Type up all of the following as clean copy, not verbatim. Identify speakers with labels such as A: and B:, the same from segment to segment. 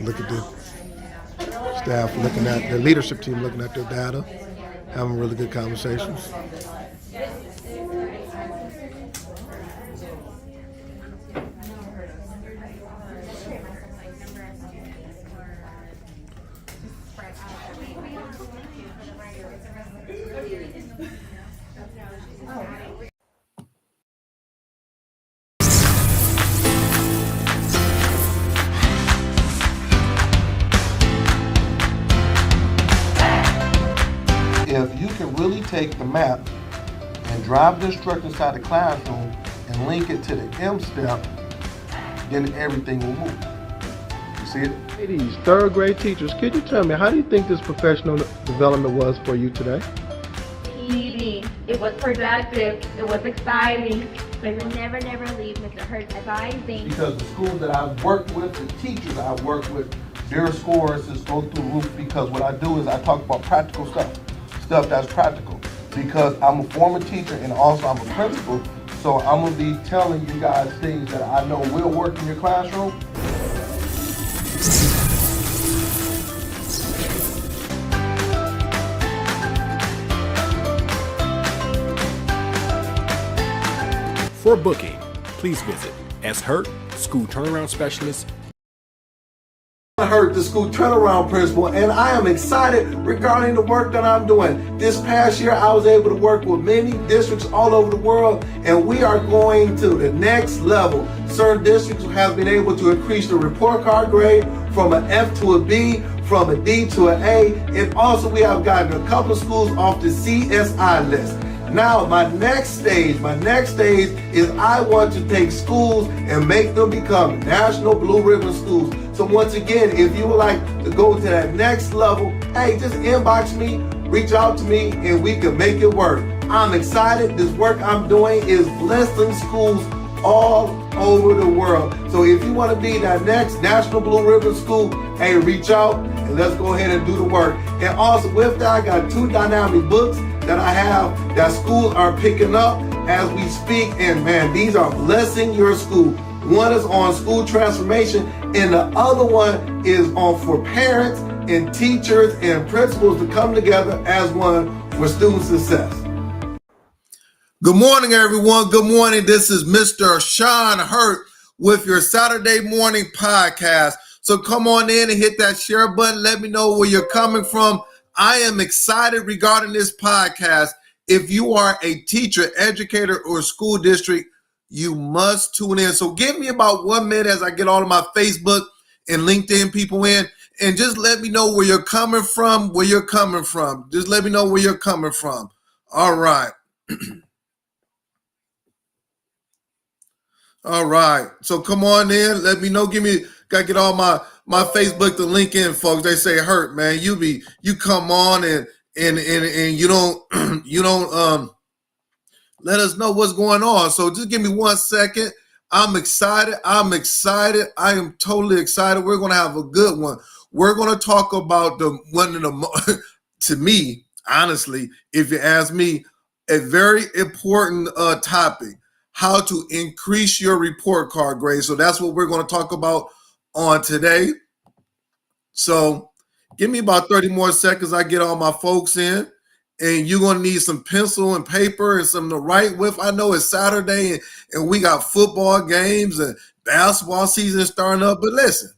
A: look at the staff looking at the leadership team looking at their data, having really good conversations. If you can really take the map and drive the instructor inside the classroom and link it to the M step, then everything will move. You see it?
B: Ladies, third grade teachers, could you tell me, how do you think this professional development was for you today?
C: PD. It was productive. It was exciting. We will never leave Mr. Hurt advising.
A: Because the schools that I've worked with, the teachers I've worked with, their scores just go through the roof, because what I do is I talk about practical stuff that's practical. Because I'm a former teacher and also I'm a principal, so I'm gonna be telling you guys things that I know will work in your classroom.
D: For booking, please visit S. Hurt, School Turnaround Specialist.
A: Hurt, the school turnaround principal, and I am excited regarding the work that I'm doing. This past year, I was able to work with many districts all over the world, and we are going to the next level. Certain districts have been able to increase the report card grade from an F to a B, from a D to an A, and also we have gotten a couple of schools off the CSI list. Now, my next stage is I want to take schools and make them become National Blue Ribbon schools. So once again, if you would like to go to that next level, hey, just inbox me, reach out to me, and we can make it work. I'm excited. This work I'm doing is blessing schools all over the world. So if you want to be that next National Blue Ribbon school, hey, reach out and let's go ahead and do the work. And also with that, I got 2 dynamic books that I have that schools are picking up as we speak, and man, these are blessing your school. One is on school transformation, and the other one is on for parents and teachers and principals to come together as one for student success. Good morning, everyone. Good morning. This is Mr. Sean Hurt with your Saturday morning podcast. So come on in and hit that share button. Let me know where you're coming from. I am excited regarding this podcast. If you are a teacher, educator, or school district, you must tune in. So give me about 1 minute as I get all of my Facebook and LinkedIn people in, and just let me know where you're coming from, Just let me know where you're coming from. All right. All right. So come on in. Let me know. Gotta get all my Facebook to link in, folks. They say, Hurt, man, you come on and you don't you don't let us know what's going on. So just give me 1 second. I'm excited. I am totally excited. We're gonna have a good one. We're gonna talk about to me, honestly, if you ask me, a very important topic: how to increase your report card grade. So that's what we're going to talk about on today. So give me about 30 more seconds. I get all my folks in, and you're going to need some pencil and paper and something to write with. I know it's Saturday and we got football games and basketball season starting up, but listen,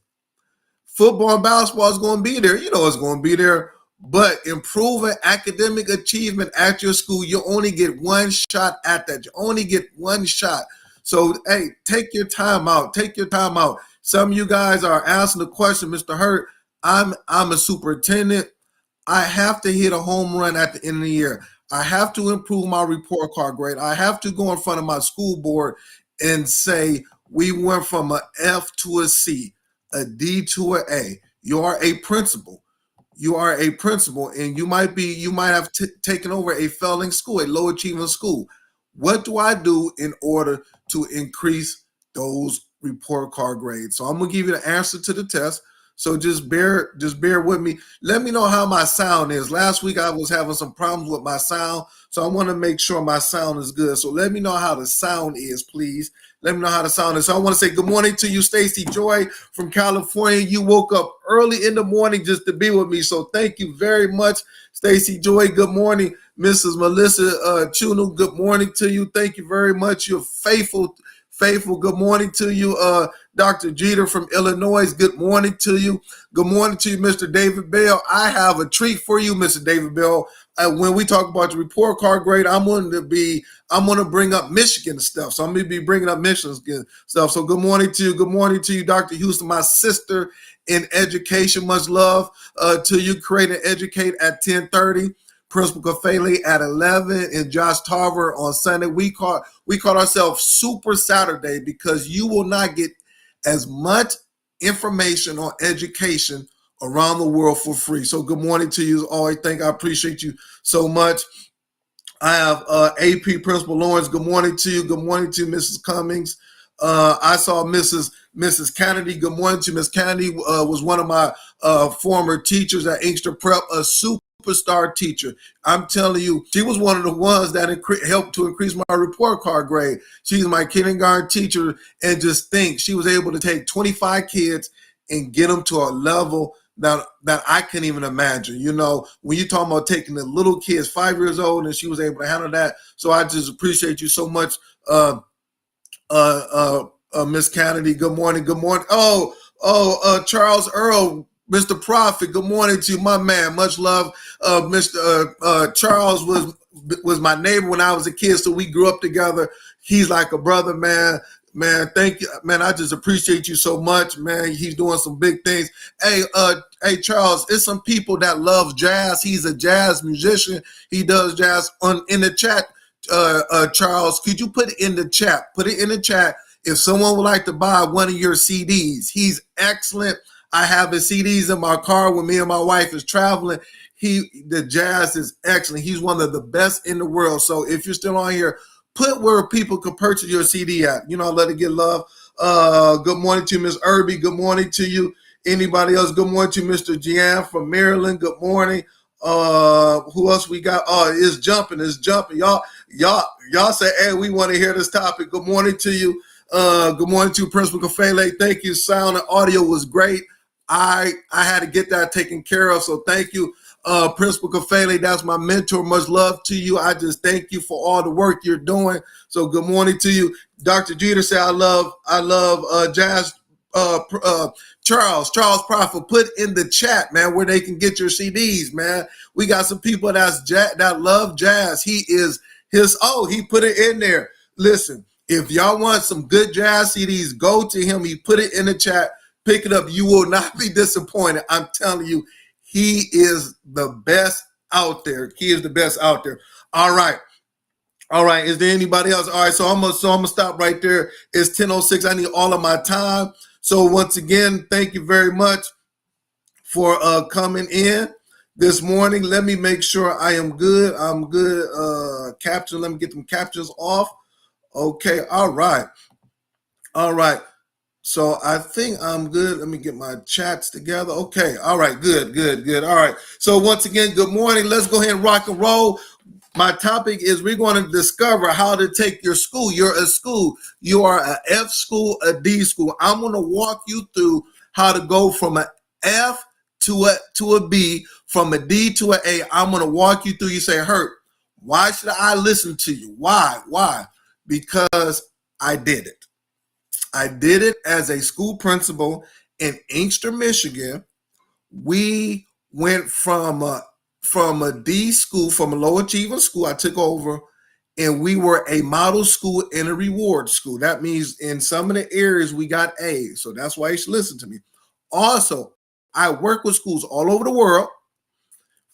A: football and basketball is going to be there. You know it's going to be there. But improving academic achievement at your school, you only get one shot at that. You only get one shot. So, hey, take your time out. Some of you guys are asking the question, Mr. Hurt, I'm a superintendent. I have to hit a home run at the end of the year. I have to improve my report card grade. I have to go in front of my school board and say, we went from an F to a C, a D to an A. You are a principal. And you might have taken over a failing school, a low achieving school. What do I do in order to increase those report card grades? So I'm gonna give you the answer to the test. So just bear with me. Let me know how my sound is. Last week I was having some problems with my sound, so I want to make sure my sound is good. So let me know how the sound is, please. Let me know how to sound it. So I want to say good morning to you, Stacy Joy from California. You woke up early in the morning just to be with me. So thank you very much, Stacy Joy. Good morning, Mrs. Melissa Chunu. Good morning to you. Thank you very much. You're faithful. Good morning to you, Dr. Jeter from Illinois. Good morning to you. Good morning to you, Mr. David Bell. I have a treat for you, Mr. David Bell. When we talk about the report card grade, I'm going to bring up Michigan stuff. So I'm going to be bringing up Michigan stuff. So good morning to you. Good morning to you, Dr. Houston, my sister in education. Much love to you. Create and Educate at 10:30. Principal Kafele at 11, and Josh Tarver on Sunday. We call ourselves Super Saturday because you will not get as much information on education around the world for free. So good morning to you as always. I appreciate you so much. I have AP Principal Lawrence. Good morning to you. Good morning to Mrs. Cummings. I saw Mrs. Kennedy. Good morning to Miss Kennedy. Was one of my former teachers at Inkster Prep, a superstar teacher. I'm telling you, she was one of the ones that helped to increase my report card grade. She's my kindergarten teacher, and just think, she was able to take 25 kids and get them to a level that I couldn't even imagine. You know, when you're talking about taking the little kids, 5 years old, and she was able to handle that. So I just appreciate you so much, Miss Kennedy. Good morning. Good morning. Charles Earl, Mr. Prophet. Good morning to you, my man. Much love. Mr. Charles was my neighbor when I was a kid, so we grew up together. He's like a brother, man. Man, thank you, man. I just appreciate you so much, man. He's doing some big things. Hey, Charles, it's some people that love jazz. He's a jazz musician. He does jazz in the chat. Charles, could you put it in the chat? Put it in the chat if someone would like to buy one of your CDs. He's excellent. I have his CDs in my car when me and my wife is traveling. The jazz is excellent. He's one of the best in the world. So if you're still on here, put where people can purchase your CD at. You know, let it get love. Good morning to Miss Irby. Good morning to you. Anybody else? Good morning to Mr. Gian from Maryland. Good morning. Who else we got? Oh, it's jumping. Y'all say, hey, we want to hear this topic. Good morning to you. Good morning to Principal Kafele. Thank you. Sound and audio was great. I had to get that taken care of, so thank you, Principal Kafele. That's my mentor. Much love to you. I just thank you for all the work you're doing. So good morning to you. Dr. Jeter said, I love jazz. Charles Prophet, put in the chat, man, where they can get your CDs, man. We got some people that love jazz. He put it in there. Listen, if y'all want some good jazz CDs, go to him. He put it in the chat. Pick it up. You will not be disappointed. I'm telling you, he is the best out there. He is the best out there. All right. Is there anybody else? All right. So I'm gonna stop right there. It's 10:06. I need all of my time. So once again, thank you very much for coming in this morning. Let me make sure I am good. I'm good. Caption. Let me get them captions off. Okay. All right. So I think I'm good. Let me get my chats together. Okay. All right. Good. All right. So once again, good morning. Let's go ahead and rock and roll. My topic is we're going to discover how to take your school. You're a school. You are an F school, a D school. I'm going to walk you through how to go from an F to a B, from a D to an A. I'm going to walk you through. You say, Hurt, why should I listen to you? Why? Because I did it. I did it as a school principal in Inkster, Michigan. We went from a D school, from a low achieving school. I took over, and we were a model school and a reward school. That means in some of the areas we got A's. So that's why you should listen to me. Also, I work with schools all over the world,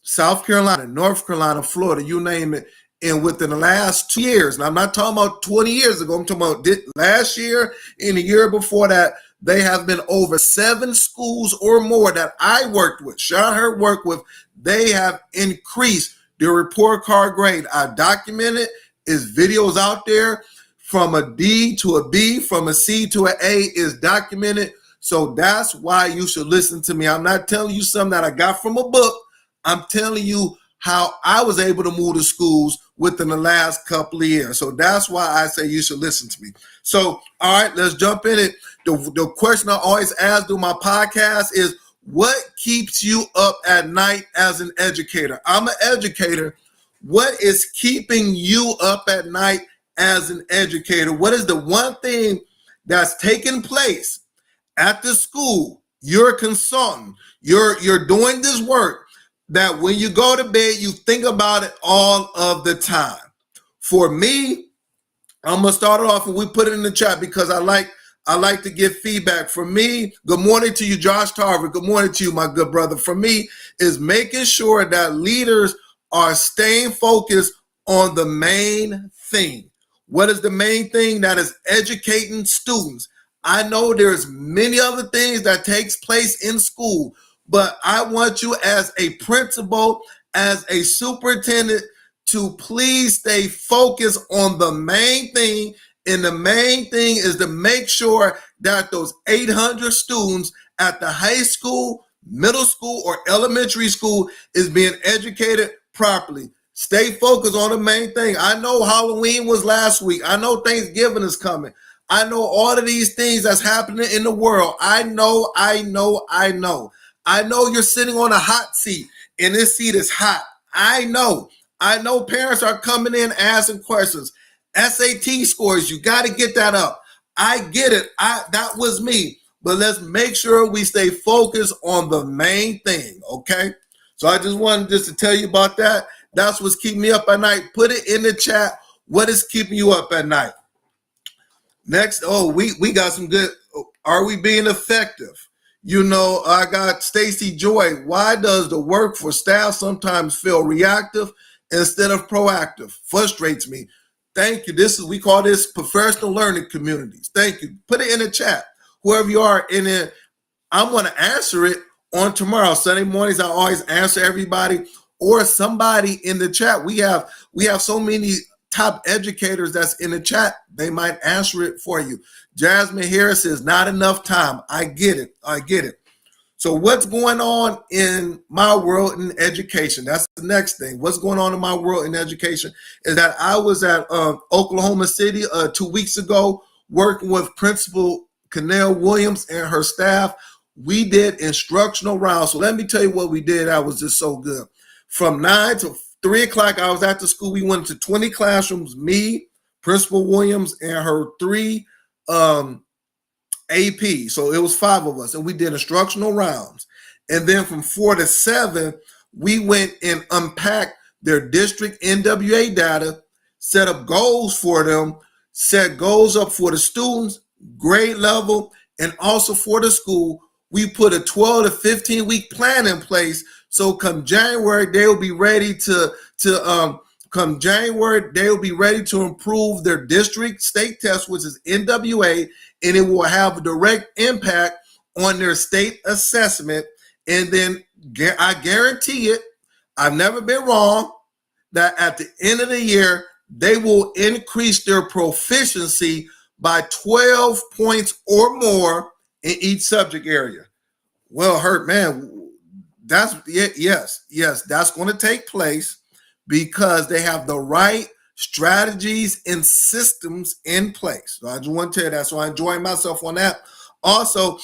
A: South Carolina, North Carolina, Florida, you name it. And within the last 2 years, and I'm not talking about 20 years ago, I'm talking about last year and the year before that, they have been over 7 schools or more that I worked with, Sean Hurt worked with. They have increased their report card grade. I documented, is videos out there from a D to a B, from a C to an A is documented. So that's why you should listen to me. I'm not telling you something that I got from a book. I'm telling you how I was able to move to schools within the last couple of years. So that's why I say you should listen to me. So, all right, let's jump in it. The question I always ask through my podcast is, what keeps you up at night as an educator? I'm an educator. What is keeping you up at night as an educator? What is the one thing that's taking place at the school? You're a consultant. You're doing this work that when you go to bed, you think about it all of the time. For me, I'm gonna start it off and we put it in the chat because I like to give feedback. For me, good morning to you, Josh Tarver. Good morning to you, my good brother. For me, is making sure that leaders are staying focused on the main thing. What is the main thing? That is educating students. I know there's many other things that takes place in school, but I want you as a principal, as a superintendent, to please stay focused on the main thing. And the main thing is to make sure that those 800 students at the high school, middle school, or elementary school is being educated properly. Stay focused on the main thing. I know Halloween was last week. I know Thanksgiving is coming. I know all of these things that's happening in the world. I know you're sitting on a hot seat and this seat is hot. I know parents are coming in asking questions. SAT scores, you got to get that up. I get it. That was me. But let's make sure we stay focused on the main thing, okay? So I just wanted to tell you about that. That's what's keeping me up at night. Put it in the chat. What is keeping you up at night? Next, we got some good. Are we being effective? You know, I got Stacy Joy. Why does the work for staff sometimes feel reactive instead of proactive? Frustrates me. Thank you. We call this professional learning communities. Thank you. Put it in the chat. Whoever you are in it, I'm going to answer it on tomorrow. Sunday mornings, I always answer everybody or somebody in the chat. We have so many top educators that's in the chat. They might answer it for you. Jasmine Harris says, not enough time. I get it. So what's going on in my world in education? That's the next thing. What's going on in my world in education is that I was at Oklahoma City 2 weeks ago working with Principal Canel Williams and her staff. We did instructional rounds. So let me tell you what we did. That was just so good. From 9 to 3 o'clock, I was at the school. We went to 20 classrooms, me, Principal Williams, and her 3 AP. So it was 5 of us, and we did instructional rounds. And then from 4 to 7, we went and unpacked their district NWA data, set up goals for them, set goals up for the students, grade level, and also for the school. We put a 12 to 15 week plan in place. So come January, they'll be ready to improve their district state test, which is NWA, and it will have a direct impact on their state assessment. And then I guarantee it, I've never been wrong, that at the end of the year, they will increase their proficiency by 12 points or more in each subject area. Well, Hurt, man, yes, that's going to take place because they have the right strategies and systems in place. So I just want to tell you that. So I enjoy myself on that. Also,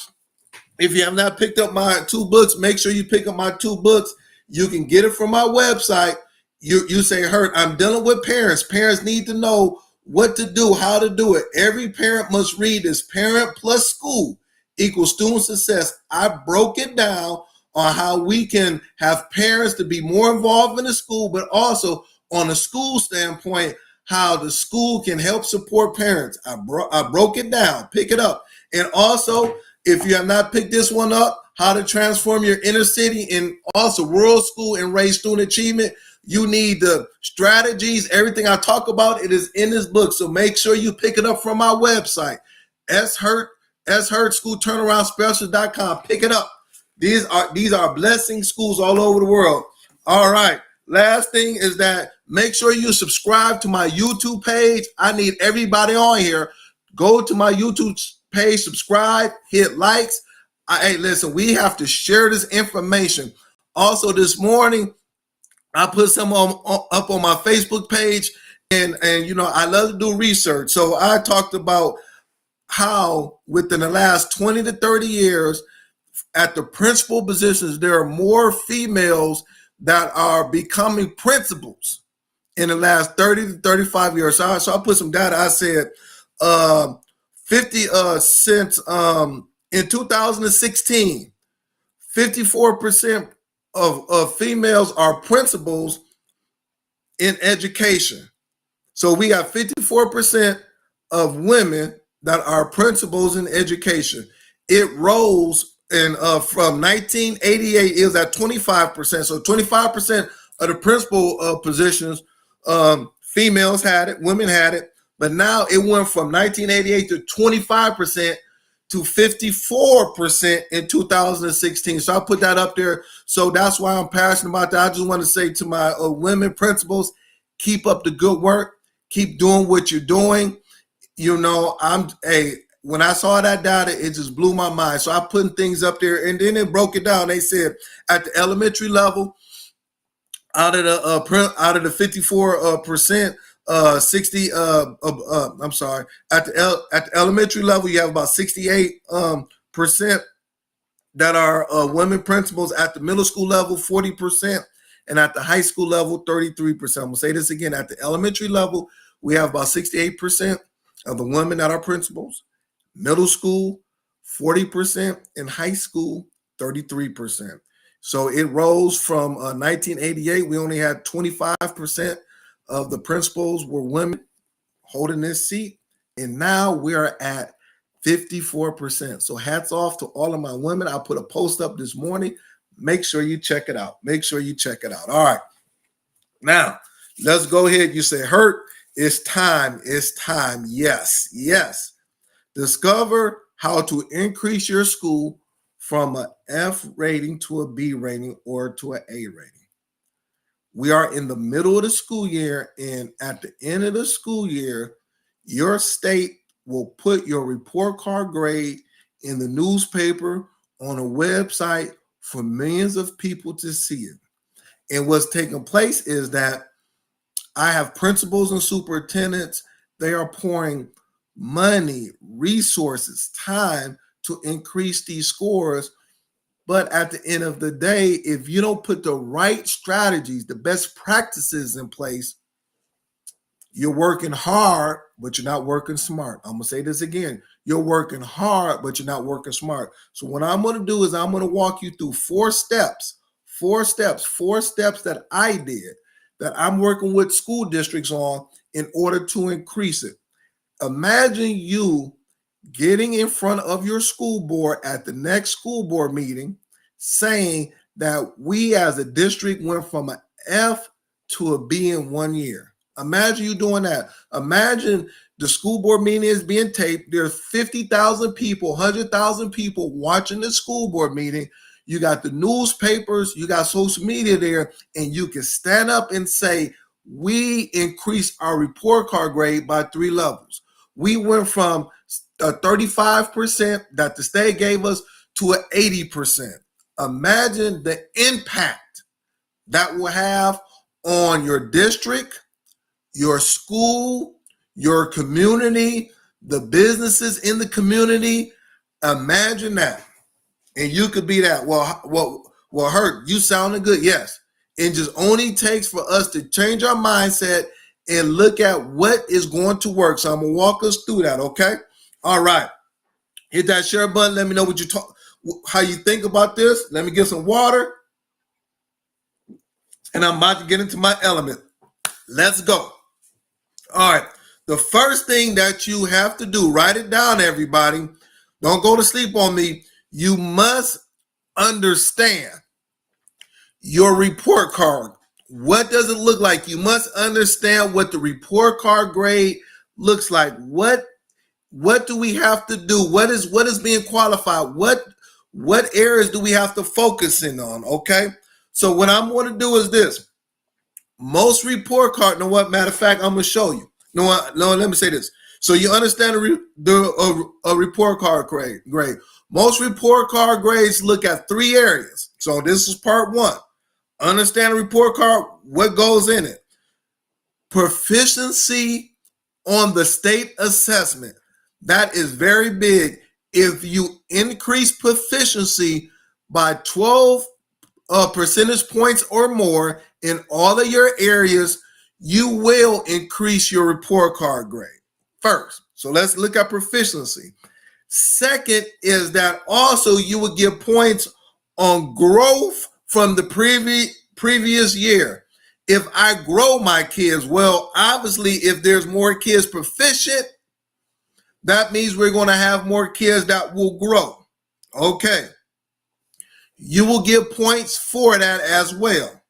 A: if you have not picked up my 2 books, make sure you pick up my 2 books. You can get it from my website. You say, Hurt, I'm dealing with parents. Parents need to know what to do, how to do it. Every parent must read this. Parent plus school equals student success. I broke it down on how we can have parents to be more involved in the school, but also on a school standpoint, how the school can help support parents. I broke it down. Pick it up. And also, if you have not picked this one up, how to transform your inner city and also rural school and raise student achievement. You need the strategies. Everything I talk about, it is in this book. So make sure you pick it up from my website, SHurtSchoolTurnaroundSpecialist.com. Pick it up. These are blessing schools all over the world. All right. Last thing is that make sure you subscribe to my YouTube page. I need everybody on here. Go to my YouTube page, subscribe, hit likes. Hey, listen, we have to share this information. Also, this morning, I put some up on my Facebook page, and I love to do research. So I talked about how within the last 20 to 30 years at the principal positions, there are more females that are becoming principals in the last 30 to 35 years. So I put some data. I said 50 since in 2016, 54% of females are principals in education. So we got 54% of women that are principals in education. It rose from 1988, it was at 25%. So 25% of the principal positions, females had it, women had it, but now it went from 1988 to 25% to 54% in 2016. So I put that up there. So that's why I'm passionate about that. I just want to say to my women principals, keep up the good work. Keep doing what you're doing. When I saw that data, it just blew my mind. So I put things up there, and then it broke it down. They said at the elementary level, out of the 54%, 60. I'm sorry. At the elementary level, you have about 68% that are women principals. At the middle school level, 40%, and at the high school level, 33%. I'm gonna say this again. At the elementary level, we have about 68% of the women that are principals. Middle school, 40%, and high school, 33%. So it rose from 1988. We only had 25% of the principals were women holding this seat, and now we are at 54%. So hats off to all of my women. I put a post up this morning. Make sure you check it out. All right. Now, let's go ahead. You say, Hurt, it's time. Yes. Discover how to increase your school from an F rating to a B rating or to an A rating. We are in the middle of the school year, and at the end of the school year, your state will put your report card grade in the newspaper, on a website for millions of people to see it. And what's taking place is that I have principals and superintendents. They are pouring money, resources, time to increase these scores. But at the end of the day, if you don't put the right strategies, the best practices in place, you're working hard, but you're not working smart. I'm going to say this again. You're working hard, but you're not working smart. So what I'm going to do is I'm going to walk you through four steps that I did that I'm working with school districts on in order to increase it. Imagine you getting in front of your school board at the next school board meeting saying that we as a district went from an F to a B in 1 year. Imagine you doing that. Imagine the school board meeting is being taped. There's 50,000 people, 100,000 people watching the school board meeting. You got the newspapers, you got social media there, and you can stand up and say, we increased our report card grade by 3 levels. We went from a 35% that the state gave us to an 80%. Imagine the impact that will have on your district, your school, your community, the businesses in the community. Imagine that. And you could be that. Well, Hurt, you sounding good. Yes. It just only takes for us to change our mindset and look at what is going to work. So I'm going to walk us through that. Okay. All right. Hit that share button. Let me know what you how you think about this. Let me get some water. And I'm about to get into my element. Let's go. All right. The first thing that you have to do, write it down, everybody. Don't go to sleep on me. You must understand your report card. What does it look like? You must understand what the report card grade looks like. What do we have to do? What is being qualified? What areas do we have to focus in on? Okay. So what I'm going to do is this. Most report card, know what? Matter of fact, I'm going to show you. No, let me say this. So you understand a report card grade. Most report card grades look at 3 areas. So this is part 1. Understand a report card, what goes in it. Proficiency on the state assessment. That is very big. If you increase proficiency by 12 percentage points or more in all of your areas, you will increase your report card grade first. So let's look at proficiency. Second is that also you would get points on growth from the previous year. If I grow my kids, well, obviously, if there's more kids proficient, that means we're going to have more kids that will grow. Okay. You will get points for that as well.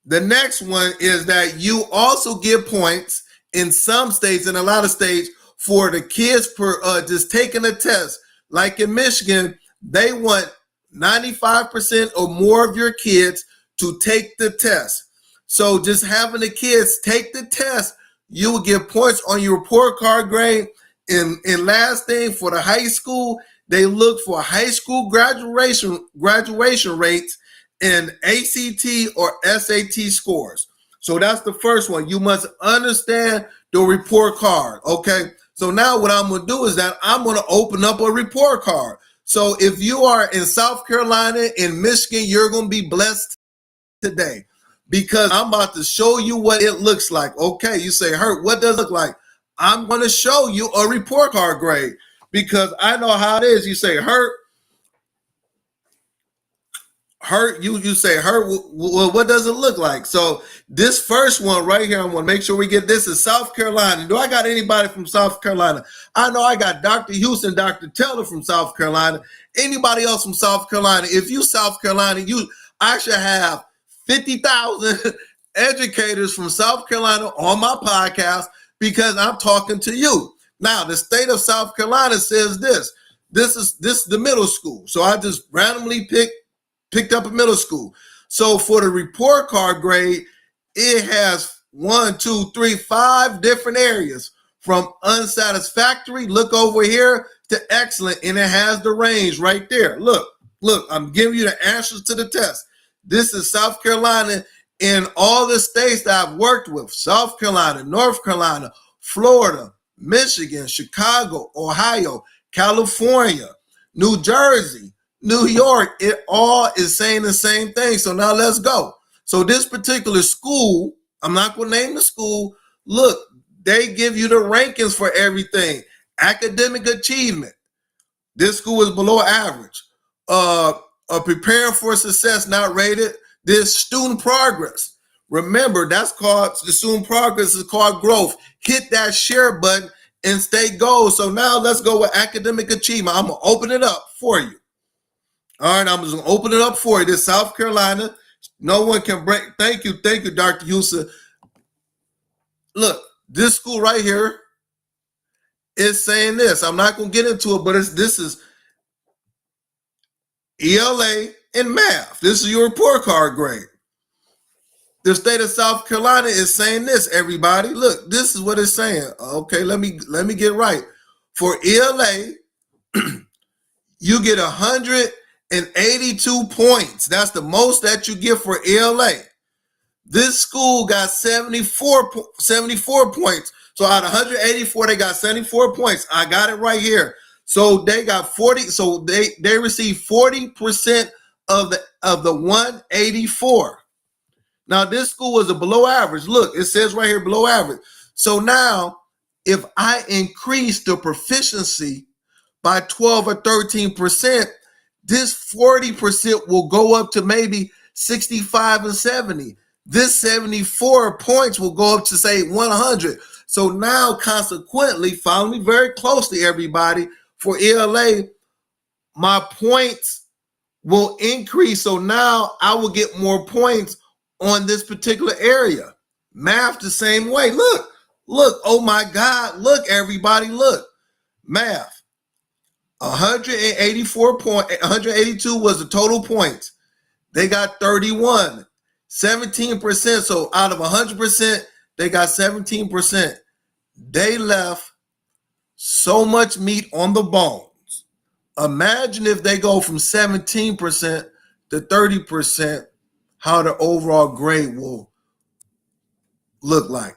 A: The next one is that you also get points in some states, in a lot of states, for the kids per just taking a test. Like in Michigan, they want 95% or more of your kids to take the test. So just having the kids take the test, you will get points on your report card grade. And last thing, for the high school, they look for high school graduation rates and ACT or SAT scores. So that's the first one. You must understand the report card. Okay. So now what I'm going to do is that I'm going to open up a report card. So if you are in South Carolina, in Michigan, you're going to be blessed today because I'm about to show you what it looks like. Okay. You say, Hurt, what does it look like? I'm going to show you a report card grade because I know how it is. You say, Hurt, you say, Hurt, well, what does it look like? So this first one right here, I'm going to make sure we get this is South Carolina. Do I got anybody from South Carolina? I know I got Dr. Houston, Dr. Taylor from South Carolina. Anybody else from South Carolina? If you South Carolina, I should have 50,000 educators from South Carolina on my podcast because I'm talking to you. Now, the state of South Carolina says this. This is the middle school. So I just randomly picked up a middle school. So for the report card grade, it has 5 different areas from unsatisfactory, look over here, to excellent, and it has the range right there. Look, I'm giving you the answers to the test. This is South Carolina in all the states that I've worked with: South Carolina, North Carolina, Florida, Michigan, Chicago, Ohio, California, New Jersey, New York. It all is saying the same thing. So now let's go. So this particular school, I'm not going to name the school. Look, they give you the rankings for everything. Academic achievement. This school is below average. Preparing for success, not rated. This student progress. Remember, that's called, the student progress is called growth. Hit that share button and stay gold. So now let's go with academic achievement. I'm going to open it up for you. All right, I'm just going to open it up for you. This South Carolina. No one can break. Thank you, Dr. Houston. Look, this school right here is saying this. I'm not going to get into it, but this is ELA in math. This is your report card grade. The state of South Carolina is saying this, everybody. Look, this is what it's saying. Okay, let me get right. For ELA, you get 182 points. That's the most that you get for ELA. This school got 74 points. So out of 184, they got 74 points. I got it right here. So they got 40. So they received 40% of the 184. Now this school was a below average. Look, it says right here below average. So now if I increase the proficiency by 12 or 13%, this 40% will go up to maybe 65 and 70. This 74 points will go up to say 100. So now consequently, follow me very closely, everybody, for ELA, my points will increase. So now I will get more points on this particular area. Math the same way. Look, oh my God, look, everybody, look. Math, 182 was the total points. They got 31, 17%. So out of 100%, they got 17%. They left so much meat on the bones. Imagine if they go from 17% to 30%. how the overall grade will look like.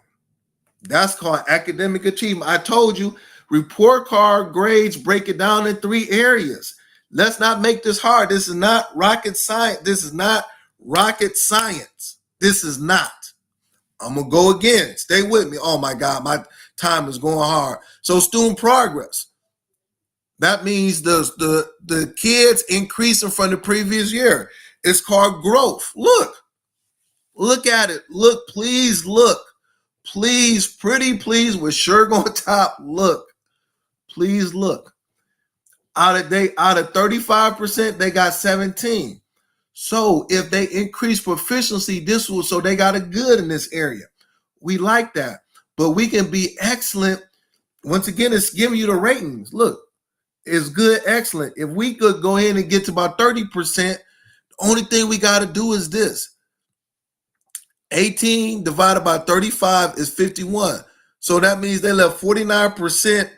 A: That's called academic achievement. I told you, report card grades break it down in 3 areas. Let's not make this hard. This is not rocket science. This is not rocket science. This is not. I'm going to go again. Stay with me. Oh my God, my time is going hard. So student progress. That means the kids increasing from the previous year. It's called growth. Look at it. Look, please look. Please, pretty please, with shirt on top, look. Please look. Out of 35%, they got 17. So if they increase proficiency, so they got a good in this area. We like that. But we can be excellent. Once again, it's giving you the ratings. Look, it's good, excellent. If we could go ahead and get to about 30%, the only thing we got to do is this. 18 divided by 35 is 51. So that means they left 49%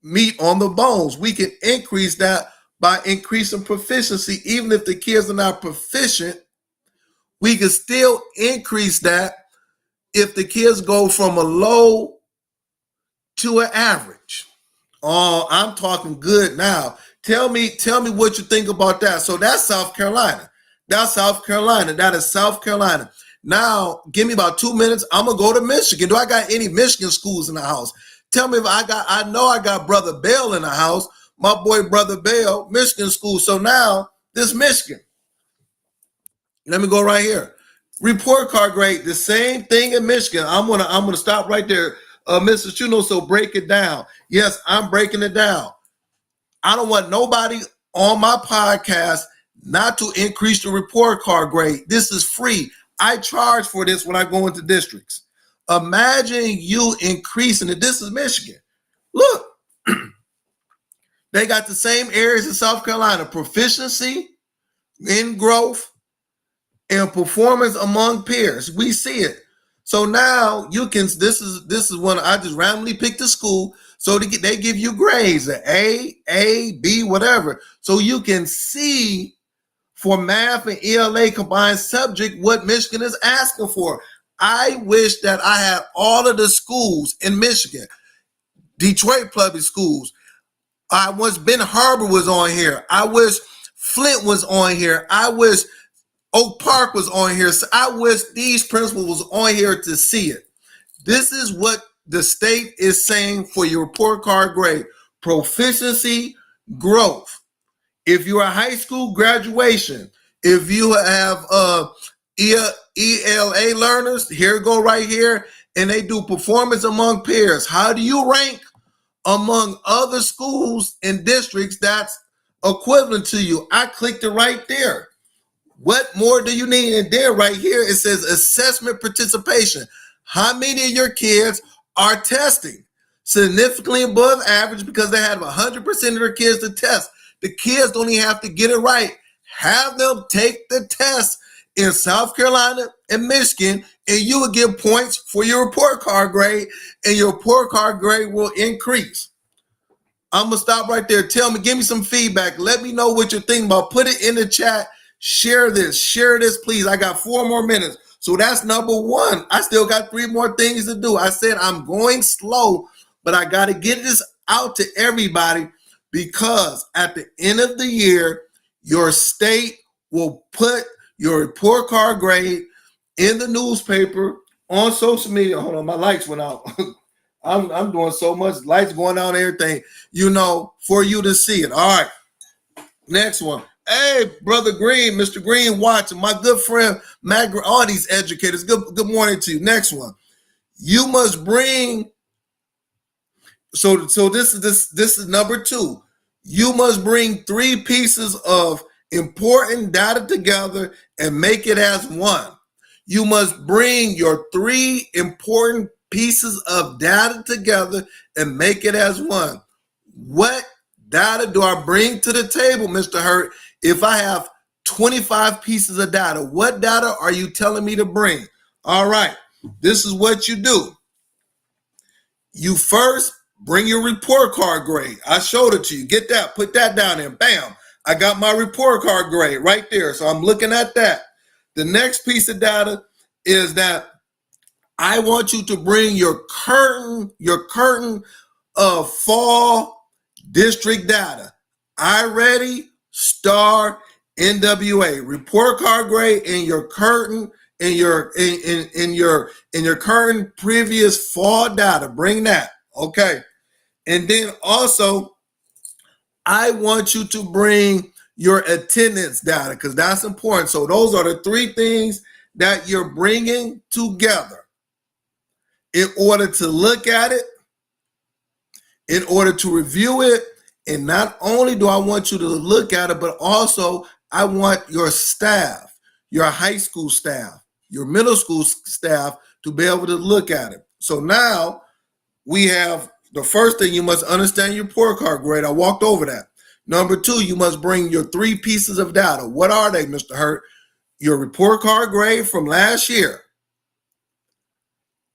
A: meat on the bones. We can increase that by increasing proficiency. Even if the kids are not proficient, we can still increase that if the kids go from a low to an average. Oh, I'm talking good now. Tell me what you think about that. So that's South Carolina. That's South Carolina. That is South Carolina. Now, give me about 2 minutes. I'm going to go to Michigan. Do I got any Michigan schools in the house? Tell me if I know I got Brother Bell in the house. My boy, Brother Bell, Michigan school. So now, this Michigan. Let me go right here. Report card grade, the same thing in Michigan. I'm gonna stop right there, Mr. Chuno. So break it down. Yes, I'm breaking it down. I don't want nobody on my podcast not to increase the report card grade. This is free. I charge for this when I go into districts. Imagine you increasing it. This is Michigan. Look, they got the same areas in South Carolina: proficiency, in growth, and performance among peers. We see it. So now you can. This is when I just randomly picked the school. So they give you grades, an A, B, whatever. So you can see for math and ELA combined subject what Michigan is asking for. I wish that I had all of the schools in Michigan, Detroit public schools. I wish Ben Harbor was on here. I wish Flint was on here. I wish Oak Park was on here. So I wish these principals was on here to see it. This is what the state is saying for your report card grade: proficiency, growth. If you're a high school, graduation. If you have ELA learners, here go right here, and they do performance among peers. How do you rank among other schools and districts that's equivalent to you? I clicked it right there. What more do you need? And there right here, it says assessment participation. How many of your kids are testing? Significantly above average, because they have 100% of their kids to test. The kids don't even have to get it right. Have them take the test in South Carolina and Michigan, and you will get points for your report card grade, and your report card grade will increase. I'm going to stop right there. Tell me, give me some feedback. Let me know what you're thinking about. Put it in the chat. Share this, please. I got 4 more minutes. So that's number 1. I still got 3 more things to do. I said I'm going slow, but I got to get this out to everybody, because at the end of the year, your state will put your report card grade in the newspaper, on social media. Hold on, my lights went out. I'm doing so much, lights going out and everything, for you to see it. All right, next one. Hey, Brother Green, Mr. Green watching, my good friend, Matt, all these educators, good morning to you. Next one. You must bring, so this is number 2. You must bring 3 pieces of important data together and make it as one. You must bring your 3 important pieces of data together and make it as one. What data do I bring to the table, Mr. Hurt? If I have 25 pieces of data, what data are you telling me to bring? All right, this is what you do. You first bring your report card grade. I showed it to you. Get that, put that down there. Bam, I got my report card grade right there. So I'm looking at that. The next piece of data is that I want you to bring your current fall district data. iReady, Star, NWA, report card grade, and your current in your current previous fall data. Bring that, okay? And then also, I want you to bring your attendance data because that's important. So those are the three things that you're bringing together in order to look at it, in order to review it. And not only do I want you to look at it, but also I want your staff, your high school staff, your middle school staff to be able to look at it. So now we have the first thing, you must understand your report card grade. I walked over that. Number two, you must bring your three pieces of data. What are they, Mr. Hurt? Your report card grade from last year,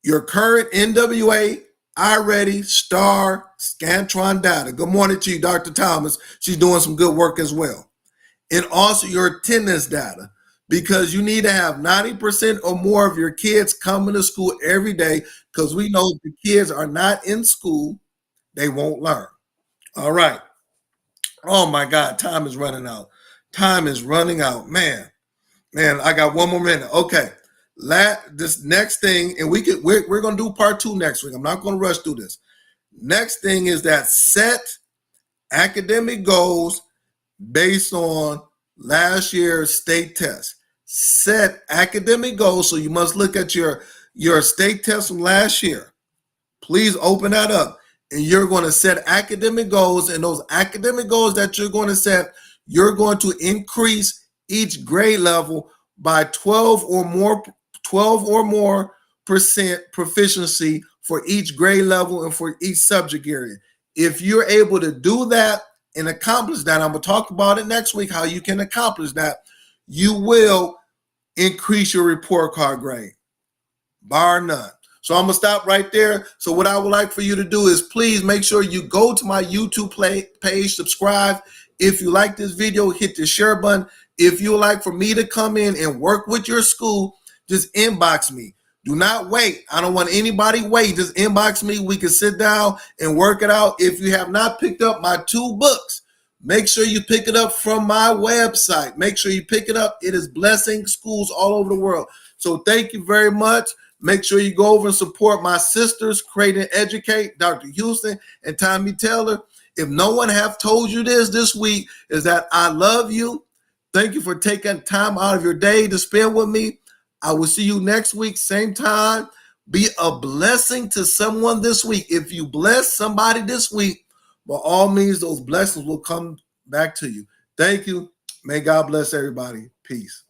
A: your current NWA, iReady, Star, Scantron data. Good morning to you, Dr. Thomas. She's doing some good work as well. And also your attendance data, because you need to have 90% or more of your kids coming to school every day, because we know if the kids are not in school, they won't learn. All right. Oh my God, time is running out. Time is running out, man. I got one more minute. Okay. This next thing, and we're gonna do part 2 next week. I'm not gonna rush through this. Next thing is that set academic goals based on last year's state test. Set academic goals. So you must look at your state test from last year. Please open that up. And you're going to set academic goals, and those academic goals that you're going to set, you're going to increase each grade level by 12 or more percent proficiency for each grade level and for each subject area. If you're able to do that and accomplish that, I'm going to talk about it next week, how you can accomplish that, you will increase your report card grade, bar none. So I'm going to stop right there. So what I would like for you to do is please make sure you go to my YouTube page, subscribe. If you like this video, hit the share button. If you would like for me to come in and work with your school, just inbox me. Do not wait. I don't want anybody wait. Just inbox me. We can sit down and work it out. If you have not picked up my 2 books, make sure you pick it up from my website. Make sure you pick it up. It is blessing schools all over the world. So thank you very much. Make sure you go over and support my sisters, Create and Educate, Dr. Houston and Tommy Taylor. If no one have told you this week, is that I love you. Thank you for taking time out of your day to spend with me. I will see you next week, same time. Be a blessing to someone this week. If you bless somebody this week, by all means, those blessings will come back to you. Thank you. May God bless everybody. Peace.